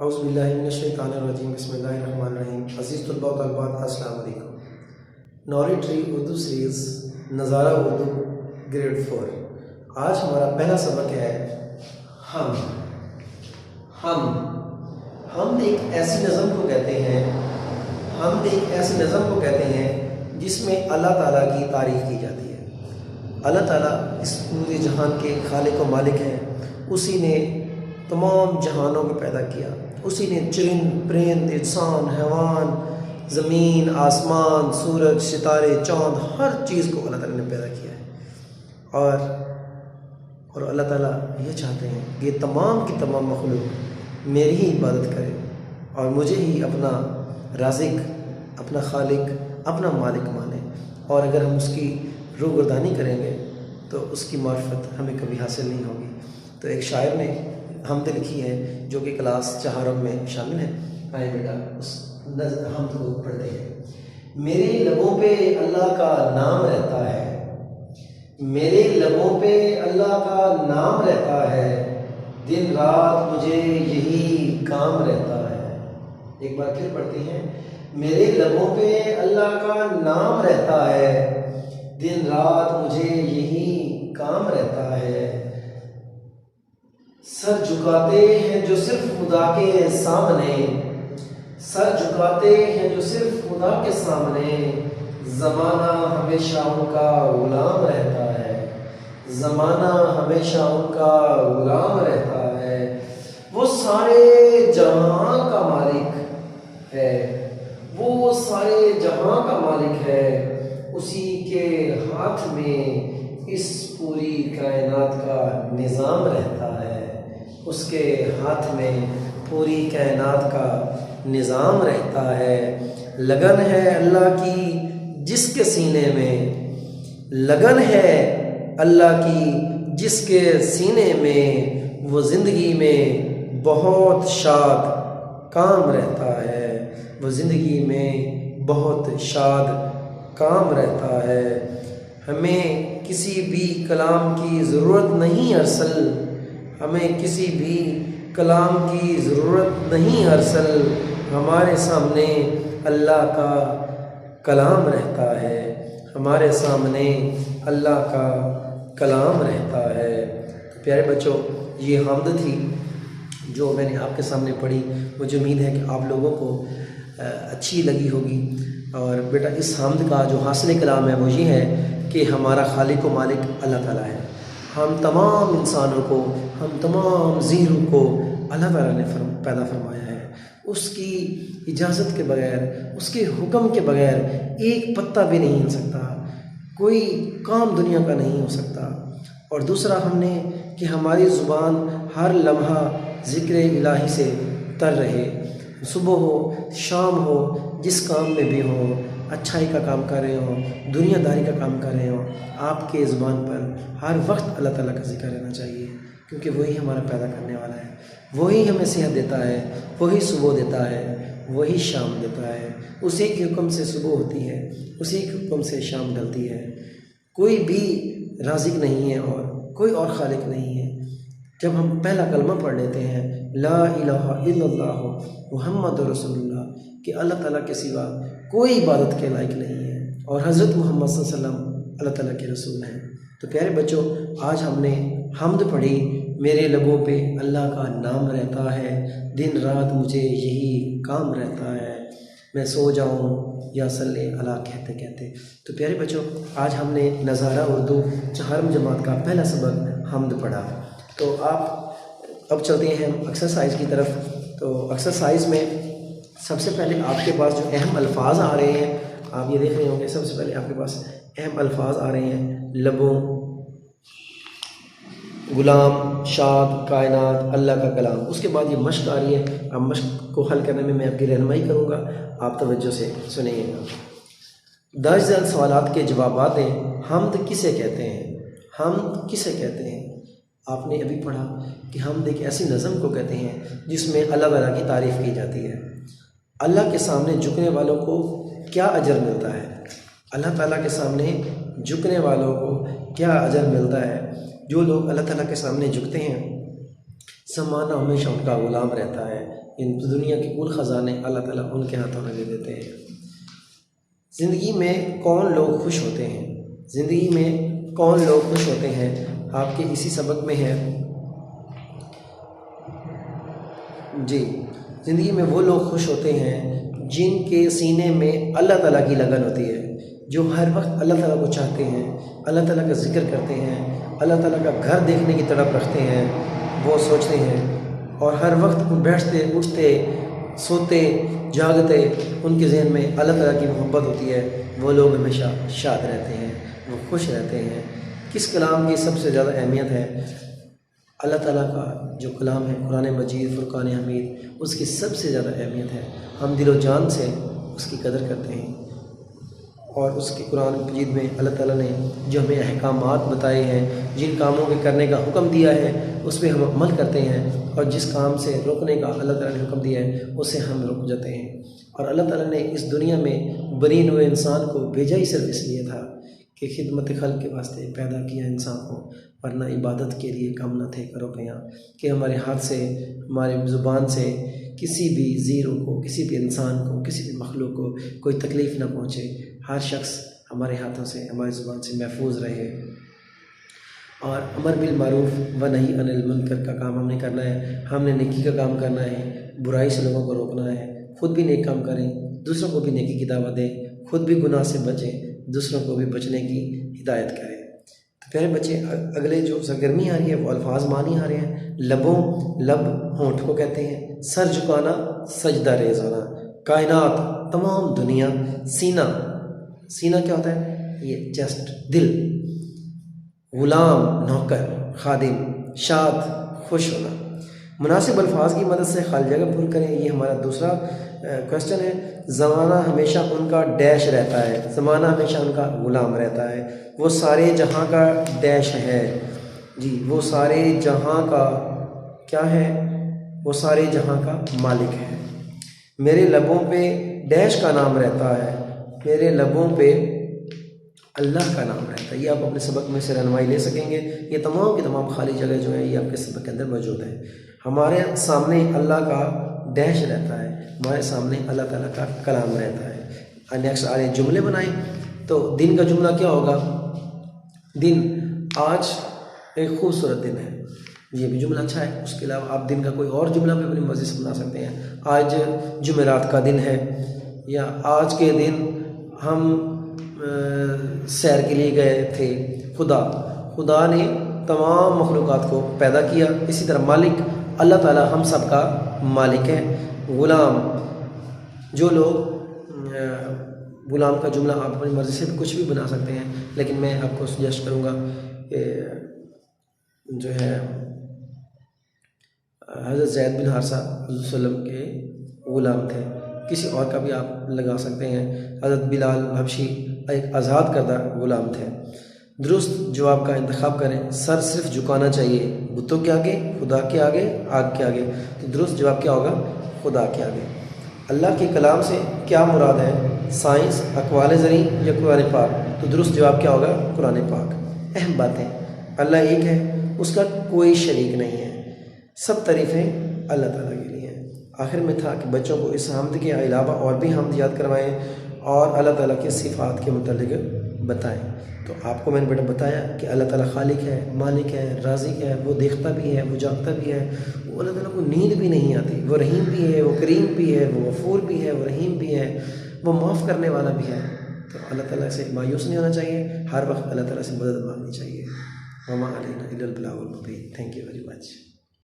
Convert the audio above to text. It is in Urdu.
اعوذ باللہ من الشیطان الرجیم بسم اللہ الرحمن الرحیم۔ عزیز طلباء و طالبات السلام علیکم۔ نوری ٹری اردو سیریز نظارہ اردو گریڈ 4۔ آج ہمارا پہلا سبق ہے حمد ایک ایسی نظم کو کہتے ہیں جس میں اللہ تعالیٰ کی تعریف کی جاتی ہے۔ اللہ تعالیٰ اس پورے جہان کے خالق و مالک ہیں۔ اسی نے تمام جہانوں کو پیدا کیا، اسی نے چرند پرند انسان حیوان زمین آسمان سورج ستارے چاند ہر چیز کو اللہ تعالیٰ نے پیدا کیا ہے۔ اور اللہ تعالیٰ یہ چاہتے ہیں کہ یہ تمام کی تمام مخلوق میری ہی عبادت کرے اور مجھے ہی اپنا رازق اپنا خالق اپنا مالک مانے، اور اگر ہم اس کی روگردانی کریں گے تو اس کی معرفت ہمیں کبھی حاصل نہیں ہوگی۔ تو ایک شاعر نے حمد لکھی ہے جو کہ کلاس چہارم میں شامل ہے۔ آئے بیٹا اس حمد کو پڑھتے ہیں۔ میرے لبوں پہ اللہ کا نام رہتا ہے، میرے لبوں پہ اللہ کا نام رہتا ہے، دن رات مجھے یہی کام رہتا ہے۔ ایک بار پھر پڑھتے ہیں۔ میرے لبوں پہ اللہ کا نام رہتا ہے، دن رات مجھے یہی کام رہتا ہے۔ سر جھکاتے ہیں جو صرف خدا کے سامنے، سر جھکاتے ہیں جو صرف خدا کے سامنے، زمانہ ہمیشہ ان کا غلام رہتا ہے، زمانہ ہمیشہ ان کا غلام رہتا ہے۔ وہ سارے جہاں کا مالک ہے، وہ سارے جہاں کا مالک ہے، اسی کے ہاتھ میں اس پوری کائنات کا نظام رہتا ہے، اس کے ہاتھ میں پوری کائنات کا نظام رہتا ہے۔ لگن ہے اللہ کی جس کے سینے میں، لگن ہے اللہ کی جس کے سینے میں، وہ زندگی میں بہت شاد کام رہتا ہے، وہ زندگی میں بہت شاد کام رہتا ہے۔ ہمیں کسی بھی کلام کی ضرورت نہیں ارسل، ہمیں کسی بھی کلام کی ضرورت نہیں ارسل، ہمارے سامنے اللہ کا کلام رہتا ہے، ہمارے سامنے اللہ کا کلام رہتا ہے۔ پیارے بچوں، یہ حمد تھی جو میں نے آپ کے سامنے پڑھی۔ مجھے امید ہے کہ آپ لوگوں کو اچھی لگی ہوگی۔ اور بیٹا اس حمد کا جو حاصل کلام ہے وہ یہ ہے کہ ہمارا خالق و مالک اللہ تعالیٰ ہے۔ ہم تمام انسانوں کو، ہم تمام زیروں کو اللہ تعالیٰ نے پیدا فرمایا ہے۔ اس کی اجازت کے بغیر، اس کے حکم کے بغیر ایک پتا بھی نہیں ہل سکتا، کوئی کام دنیا کا نہیں ہو سکتا۔ اور دوسرا ہم نے کہ ہماری زبان ہر لمحہ ذکر الہی سے تر رہے، صبح ہو شام ہو جس کام میں بھی ہو، اچھائی کا کام کر رہے ہوں دنیا داری کا کام کر رہے ہوں، آپ کے زبان پر ہر وقت اللہ تعالیٰ کا ذکر رہنا چاہیے، کیونکہ وہی ہمارا پیدا کرنے والا ہے، وہی ہمیں صحت دیتا ہے، وہی صبح دیتا ہے، وہی شام دیتا ہے، اسی کے حکم سے صبح ہوتی ہے، اسی کے حکم سے شام ڈلتی ہے۔ کوئی بھی رازق نہیں ہے اور کوئی اور خالق نہیں ہے۔ جب ہم پہلا کلمہ پڑھ لیتے ہیں لا الہ الا اللہ محمد رسول اللہ، کہ اللہ تعالیٰ کے سوا کوئی عبادت کے لائق نہیں ہے، اور حضرت محمد صلی اللہ علیہ وسلم اللہ تعالیٰ کے رسول ہیں۔ تو پیارے بچوں، آج ہم نے حمد پڑھی۔ میرے لبوں پہ اللہ کا نام رہتا ہے، دن رات مجھے یہی کام رہتا ہے، میں سو جاؤں یا صلی اللہ کہتے کہتے۔ تو پیارے بچوں، آج ہم نے نظارہ اردو چہارم جماعت کا پہلا سبق حمد پڑھا۔ تو آپ اب چلتے ہیں ہم ایکسرسائز کی طرف۔ تو ایکسرسائز میں سب سے پہلے آپ کے پاس جو اہم الفاظ آ رہے ہیں، آپ یہ دیکھ رہے ہوں گے، سب سے پہلے آپ کے پاس اہم الفاظ آ رہے ہیں، لبوں، غلام، شاد، کائنات، اللہ کا کلام۔ اس کے بعد یہ مشق آ رہی ہے۔ اب مشق کو حل کرنے میں میں آپ کی رہنمائی کروں گا، آپ توجہ سے سنیں گا۔ درج ذیل سوالات کے جوابات دیں۔ حمد کسے کہتے ہیں؟ حمد کسے کہتے ہیں؟ آپ نے ابھی پڑھا کہ حمد ایک ایسی نظم کو کہتے ہیں جس میں اللہ تعالیٰ کی تعریف کی جاتی ہے۔ اللہ کے سامنے جھکنے والوں کو کیا اجر ملتا ہے؟ اللہ تعالیٰ کے سامنے جھکنے والوں کو کیا اجر ملتا ہے؟ جو لوگ اللہ تعالیٰ کے سامنے جھکتے ہیں، زمانہ ہمیشہ ان کا غلام رہتا ہے۔ ان دنیا کے کل خزانے اللہ تعالیٰ ان کے ہاتھوں میں دے دیتے ہیں۔ زندگی میں کون لوگ خوش ہوتے ہیں؟ زندگی میں کون لوگ خوش ہوتے ہیں؟ آپ کے اسی سبق میں ہے جی، زندگی میں وہ لوگ خوش ہوتے ہیں جن کے سینے میں اللہ تعالیٰ کی لگن ہوتی ہے، جو ہر وقت اللہ تعالیٰ کو چاہتے ہیں، اللہ تعالیٰ کا ذکر کرتے ہیں، اللہ تعالیٰ کا گھر دیکھنے کی تڑپ رکھتے ہیں، وہ سوچتے ہیں اور ہر وقت بیٹھتے اٹھتے سوتے جاگتے ان کے ذہن میں اللہ تعالیٰ کی محبت ہوتی ہے، وہ لوگ ہمیشہ شاد رہتے ہیں، وہ خوش رہتے ہیں۔ کس کلام کی سب سے زیادہ اہمیت ہے؟ اللہ تعالیٰ کا جو کلام ہے قرآن مجید، فرقان حمید، اس کی سب سے زیادہ اہمیت ہے۔ ہم دل و جان سے اس کی قدر کرتے ہیں، اور اس کے قرآن مجید میں اللہ تعالیٰ نے جو ہمیں احکامات بتائے ہیں، جن کاموں کے کرنے کا حکم دیا ہے اس پہ ہم عمل کرتے ہیں، اور جس کام سے روکنے کا اللہ تعالیٰ نے حکم دیا ہے اس سے ہم رک جاتے ہیں۔ اور اللہ تعالیٰ نے اس دنیا میں بنی نوع انسان کو بھیجا ہی صرف اس لیے تھا کہ خدمت خلق کے واسطے پیدا کیا انسان کو، ورنہ عبادت کے لیے کام نہ تھے کرو پیاں، کہ ہمارے ہاتھ سے ہماری زبان سے کسی بھی زیرو کو، کسی بھی انسان کو، کسی بھی مخلوق کو کوئی تکلیف نہ پہنچے۔ ہر شخص ہمارے ہاتھوں سے، ہماری زبان سے محفوظ رہے، اور امر بالمعروف و نہی عن المنکر کا کام ہم نے کرنا ہے۔ ہم نے نیکی کا کام کرنا ہے، برائی سے لوگوں کو روکنا ہے، خود بھی نیک کام کریں، دوسروں کو بھی نیکی کی دعوت دیں، خود بھی گناہ سے بچیں، دوسروں کو بھی بچنے کی ہدایت کریں۔ تو پیارے بچے، اگلے جو سرگرمی آ رہی ہے وہ الفاظ معنی آ رہے ہیں۔ لب ہونٹ کو کہتے ہیں، سر جھکانا سجدہ ریز ہونا، کائنات تمام دنیا، سینہ کیا ہوتا ہے؟ یہ چیسٹ، دل، غلام نوکر خادم، شاد خوش ہونا۔ مناسب الفاظ کی مدد سے خالی جگہ پر کریں، یہ ہمارا دوسرا کوشچن ہے۔ زمانہ ہمیشہ ان کا ڈیش رہتا ہے، زمانہ ہمیشہ ان کا غلام رہتا ہے، وہ سارے جہاں کا ڈیش ہے جی، وہ سارے جہاں کا کیا ہے؟ وہ سارے جہاں کا مالک ہے۔ میرے لبوں پہ ڈیش کا نام رہتا ہے، میرے لبوں پہ اللہ کا نام رہتا ہے۔ یہ آپ اپنے سبق میں سے رہنمائی لے سکیں گے۔ یہ تمام کی تمام خالی جگہ جو ہے یہ آپ کے سبق کے اندر موجود ہے۔ ہمارے سامنے اللہ کا ڈیش رہتا ہے، ہمارے سامنے اللہ تعالیٰ کا کلام رہتا ہے۔ نیکسٹ آگے جملے بنائیں، تو دن کا جملہ کیا ہوگا؟ دن، آج ایک خوبصورت دن ہے، یہ بھی جملہ اچھا ہے۔ اس کے علاوہ آپ دن کا کوئی اور جملہ بھی اپنی مرضی سے بنا سکتے ہیں۔ آج جمعرات کا دن ہے، یا آج کے دن ہم سیر کے لیے گئے تھے۔ خدا نے تمام مخلوقات کو پیدا کیا، اسی طرح مالک اللہ تعالیٰ ہم سب کا مالک ہے۔ غلام، جو لوگ غلام کا جملہ آپ اپنی مرضی سے کچھ بھی بنا سکتے ہیں، لیکن میں آپ کو سجیسٹ کروں گا کہ جو ہے حضرت زید بن حارثہ حضور صلی اللہ علیہ وسلم کے غلام تھے۔ کسی اور کا بھی آپ لگا سکتے ہیں۔ حضرت بلال حبشی ایک آزاد کردہ غلام تھے۔ درست جواب کا انتخاب کریں۔ سر صرف جھکانا چاہیے، بتوں کے آگے، خدا کے آگے، آگ کے آگے، تو درست جواب کیا ہوگا؟ خدا کے آگے۔ اللہ کے کلام سے کیا مراد ہے؟ سائنس، اقوال زرعی یا قرآن پاک؟ تو درست جواب کیا ہوگا؟ قرآن پاک۔ اہم باتیں، اللہ ایک ہے، اس کا کوئی شریک نہیں ہے، سب تعریفیں اللہ تعالیٰ کے لیے ہیں۔ آخر میں تھا کہ بچوں کو اس حمد کے علاوہ اور بھی حمد یاد کروائیں اور اللہ تعالیٰ کے صفات کے متعلق بتائیں۔ تو آپ کو میں نے بیٹا بتایا کہ اللہ تعالیٰ خالق ہے، مالک ہے، رازق ہے، وہ دیکھتا بھی ہے، وہ جاگتا بھی ہے، وہ اللہ تعالیٰ کو نیند بھی نہیں آتی، وہ رحیم بھی ہے، وہ کریم بھی ہے، وہ غفور بھی ہے، وہ رحیم بھی ہے، وہ معاف کرنے والا بھی ہے۔ تو اللہ تعالیٰ سے مایوس نہیں ہونا چاہیے، ہر وقت اللہ تعالیٰ سے مدد مانگنی چاہیے۔ وما علینا الا البلاغ المبین۔ Thank you very much.